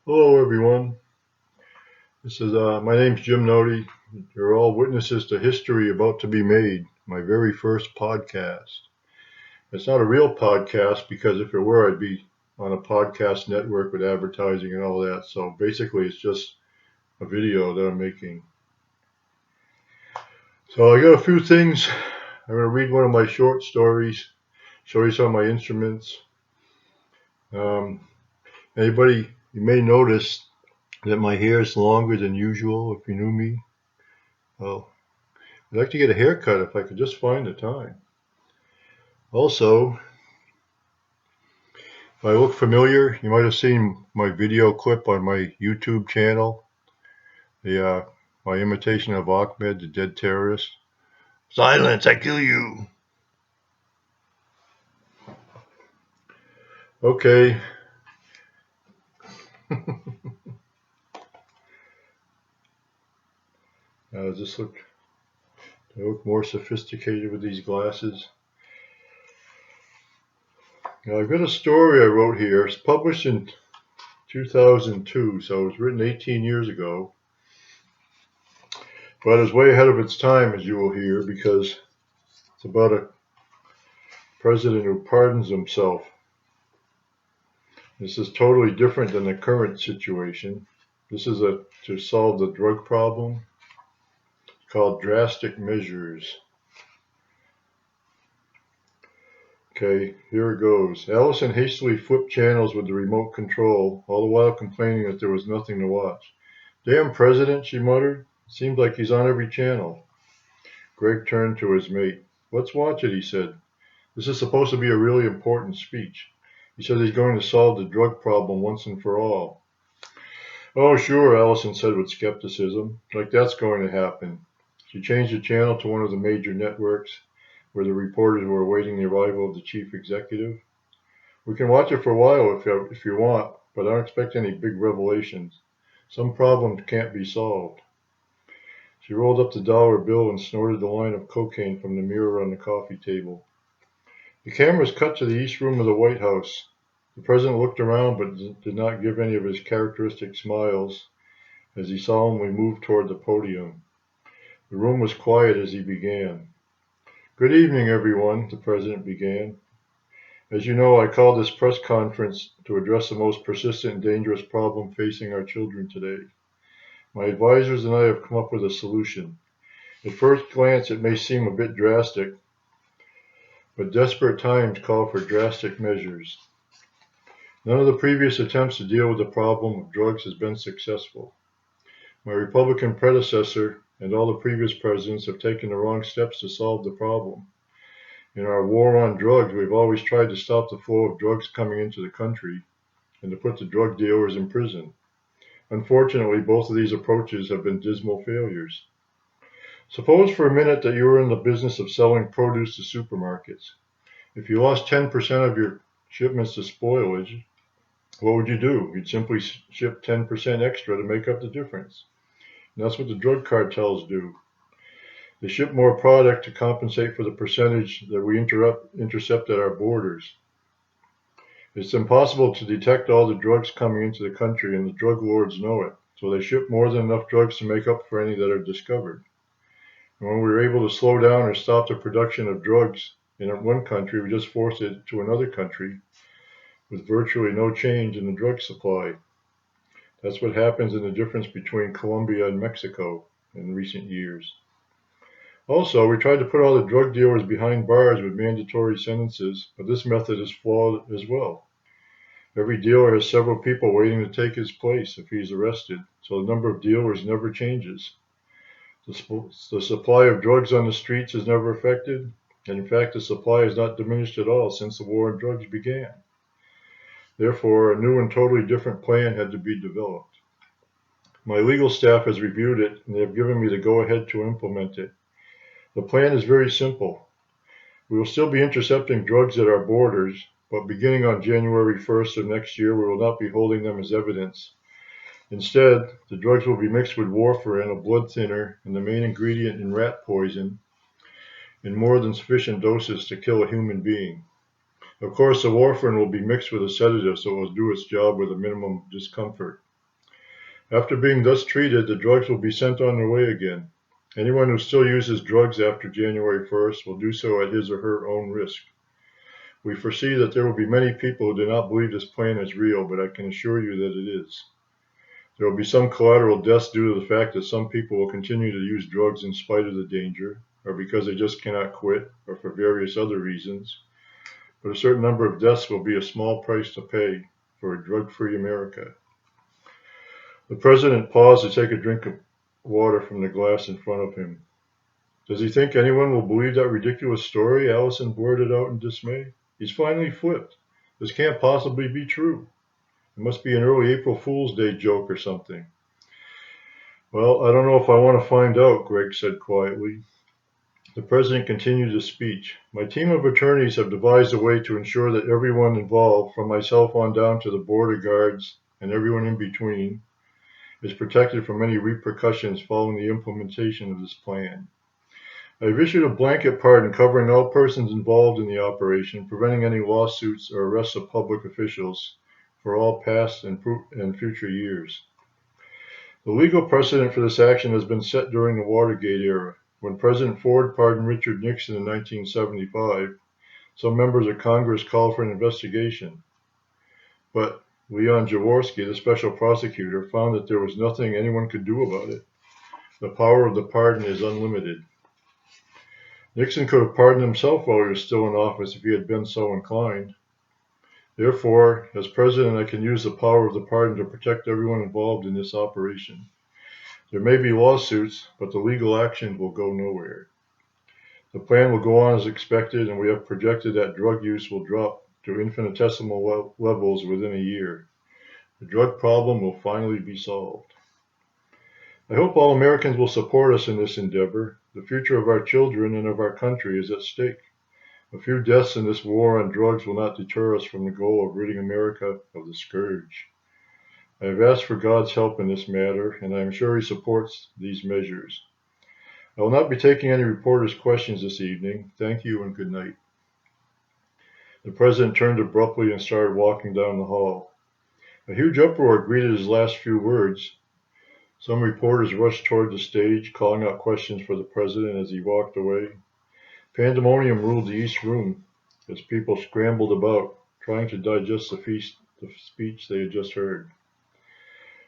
Hello, everyone. My name's Jim Nodi. You're all witnesses to history about to be made. My very first podcast. It's not a real podcast because if it were, I'd be on a podcast network with advertising and all that. So basically, it's just a video that I'm making. So I got a few things. I'm going to read one of my short stories, show you some of my instruments. Um, Anybody, you may notice that my hair is longer than usual. If you knew me, well, I'd like to get a haircut if I could just find the time. Also, if I look familiar, you might have seen my video clip on my YouTube channel, the my imitation of Ahmed, the dead terrorist. Silence, I kill you. Okay. Does this look, do I look more sophisticated with these glasses? Now, I've got a story I wrote here. It's published in 2002, so it was written 18 years ago. But it's way ahead of its time, as you will hear, because it's about a president who pardons himself. This is totally different than the current situation. This is to solve the drug problem called drastic measures. Okay, here it goes. Allison hastily flipped channels with the remote control, all the while complaining that there was nothing to watch. Damn president, she muttered. Seems like he's on every channel. Greg turned to his mate. Let's watch it, he said. This is supposed to be a really important speech. He said he's going to solve the drug problem once and for all. Oh, sure, Allison said with skepticism. Like that's going to happen. She changed the channel to one of the major networks where the reporters were awaiting the arrival of the chief executive. We can watch it for a while if you want, but I don't expect any big revelations. Some problems can't be solved. She rolled up the dollar bill and snorted the line of cocaine from the mirror on the coffee table. The cameras cut to the east room of the White House. The president looked around but did not give any of his characteristic smiles as he solemnly moved toward the podium. The room was quiet as he began. Good evening, everyone, the president began. As you know, I called this press conference to address the most persistent and dangerous problem facing our children today. My advisors and I have come up with a solution. At first glance, it may seem a bit drastic, but desperate times call for drastic measures. None of the previous attempts to deal with the problem of drugs has been successful. My Republican predecessor and all the previous presidents have taken the wrong steps to solve the problem. In our war on drugs, we've always tried to stop the flow of drugs coming into the country and to put the drug dealers in prison. Unfortunately, both of these approaches have been dismal failures. Suppose for a minute that you were in the business of selling produce to supermarkets. If you lost 10% of your shipments to spoilage, what would you do? You'd simply ship 10% extra to make up the difference. And that's what the drug cartels do. They ship more product to compensate for the percentage that we intercept at our borders. It's impossible to detect all the drugs coming into the country, and the drug lords know it, so they ship more than enough drugs to make up for any that are discovered. And when we were able to slow down or stop the production of drugs in one country, we just forced it to another country with virtually no change in the drug supply. That's what happens in the difference between Colombia and Mexico in recent years. Also, we tried to put all the drug dealers behind bars with mandatory sentences, but this method is flawed as well. Every dealer has several people waiting to take his place if he's arrested, so the number of dealers never changes. The supply of drugs on the streets is never affected, and in fact the supply has not diminished at all since the war on drugs began. Therefore, a new and totally different plan had to be developed. My legal staff has reviewed it, and they have given me the go-ahead to implement it. The plan is very simple. We will still be intercepting drugs at our borders, but beginning on January 1st of next year, we will not be holding them as evidence. Instead, the drugs will be mixed with warfarin, a blood thinner, and the main ingredient in rat poison, in more than sufficient doses to kill a human being. Of course, the warfarin will be mixed with a sedative so it will do its job with a minimum of discomfort. After being thus treated, the drugs will be sent on their way again. Anyone who still uses drugs after January 1st will do so at his or her own risk. We foresee that there will be many people who do not believe this plan is real, but I can assure you that it is. There will be some collateral deaths due to the fact that some people will continue to use drugs in spite of the danger, or because they just cannot quit, or for various other reasons. But a certain number of deaths will be a small price to pay for a drug-free America. The president paused to take a drink of water from the glass in front of him. Does he think anyone will believe that ridiculous story? Allison blurted out in dismay. He's finally flipped. This can't possibly be true. It must be an early April Fool's Day joke or something. Well, I don't know if I want to find out, Greg said quietly. The president continued his speech. My team of attorneys have devised a way to ensure that everyone involved, from myself on down to the border guards and everyone in between, is protected from any repercussions following the implementation of this plan. I have issued a blanket pardon covering all persons involved in the operation, preventing any lawsuits or arrests of public officials for all past and future years. The legal precedent for this action has been set during the Watergate era. When President Ford pardoned Richard Nixon in 1975, some members of Congress called for an investigation. But Leon Jaworski, the special prosecutor, found that there was nothing anyone could do about it. The power of the pardon is unlimited. Nixon could have pardoned himself while he was still in office if he had been so inclined. Therefore, as president, I can use the power of the pardon to protect everyone involved in this operation. There may be lawsuits, but the legal action will go nowhere. The plan will go on as expected, and we have projected that drug use will drop to infinitesimal levels within a year. The drug problem will finally be solved. I hope all Americans will support us in this endeavor. The future of our children and of our country is at stake. A few deaths in this war on drugs will not deter us from the goal of ridding America of the scourge. I have asked for God's help in this matter, and I am sure He supports these measures. I will not be taking any reporters' questions this evening. Thank you and good night. The president turned abruptly and started walking down the hall. A huge uproar greeted his last few words. Some reporters rushed toward the stage, calling out questions for the president as he walked away. Pandemonium ruled the East Room as people scrambled about, trying to digest the speech they had just heard.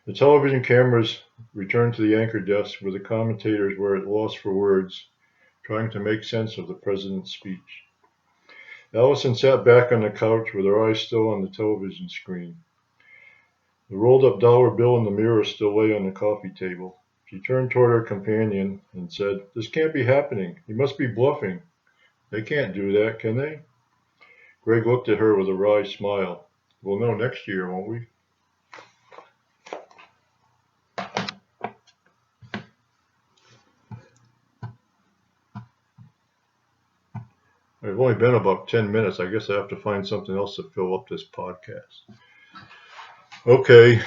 The television cameras returned to the anchor desk where the commentators were at a loss for words, trying to make sense of the president's speech. Allison sat back on the couch with her eyes still on the television screen. The rolled-up dollar bill in the mirror still lay on the coffee table. She turned toward her companion and said, "This can't be happening. He must be bluffing. They can't do that, can they?" Greg looked at her with a wry smile. "We'll know next year, won't we?" I've only been about 10 minutes. I guess I have to find something else to fill up this podcast. Okay.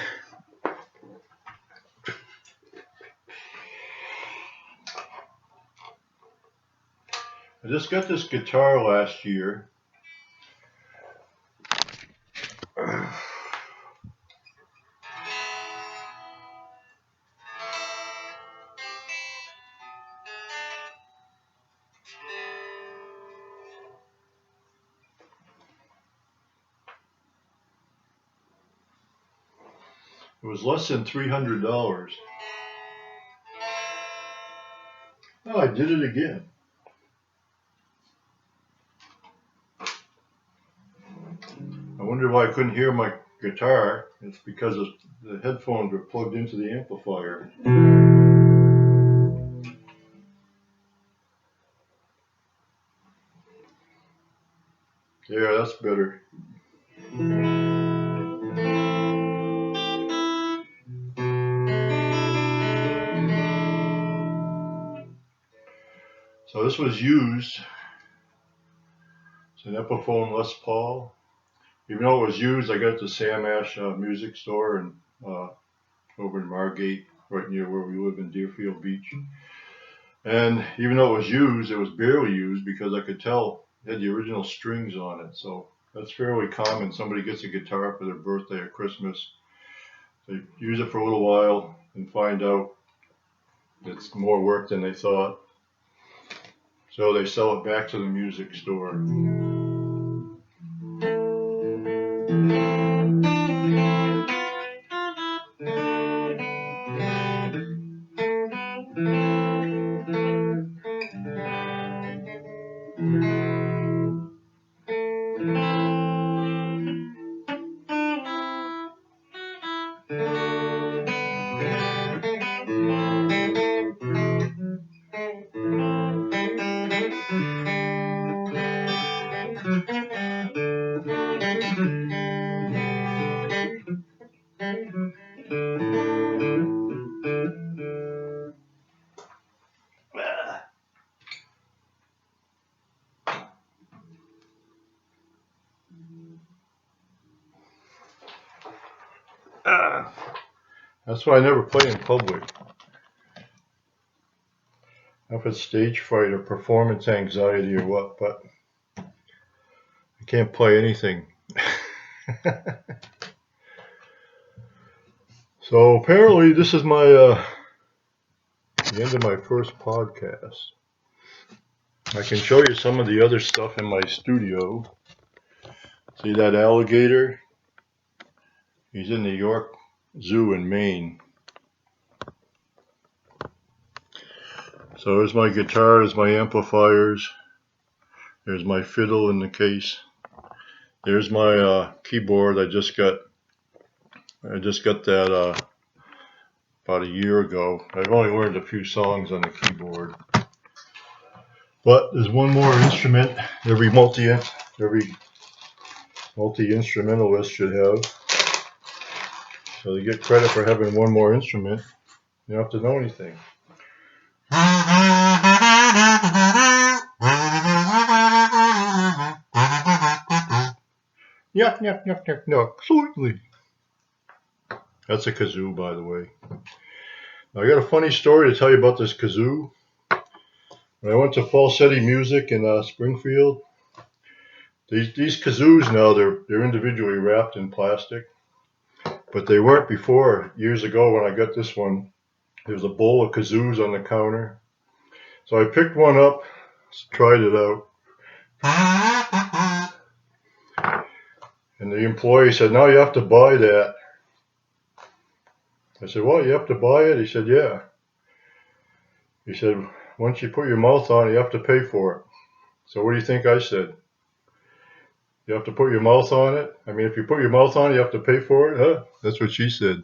I just got this guitar last year. It was less than $300. Oh, I did it again. I wonder why I couldn't hear my guitar. It's because the headphones were plugged into the amplifier. Yeah, that's better. So this was used. It's an Epiphone Les Paul. Even though it was used, I got it at the Sam Ash music store over in Margate, right near where we live in Deerfield Beach. And even though it was barely used because I could tell it had the original strings on it. So that's fairly common. Somebody gets a guitar for their birthday or Christmas. They use it for a little while and find out it's more work than they thought. So they sell it back to the music store. That's why I never play in public. I don't know if it's stage fright or performance anxiety or what, but I can't play anything. So apparently this is my the end of my first podcast. I can show you some of the other stuff in my studio. See that alligator? He's in the York Zoo in Maine. So there's my guitar, there's my amplifiers, there's my fiddle in the case. There's my keyboard. I just got that about a year ago. I've only learned a few songs on the keyboard. But there's one more instrument every multi-instrumentalist should have. So to get credit for having one more instrument, you don't have to know anything. Yuck, yuck, yuck, yuck, yuck. Slightly. That's a kazoo, by the way. Now, I got a funny story to tell you about this kazoo. When I went to Falsetti Music in Springfield, these kazoos now, they're individually wrapped in plastic. But they weren't before. Years ago when I got this one, there was a bowl of kazoos on the counter. So I picked one up, tried it out. And the employee said, "No, you have to buy that." I said, "What, you have to buy it?" He said, "Yeah." He said, "Once you put your mouth on it, you have to pay for it." So what do you think I said? You have to put your mouth on it? I mean, if you put your mouth on it, you have to pay for it? Huh? That's what she said.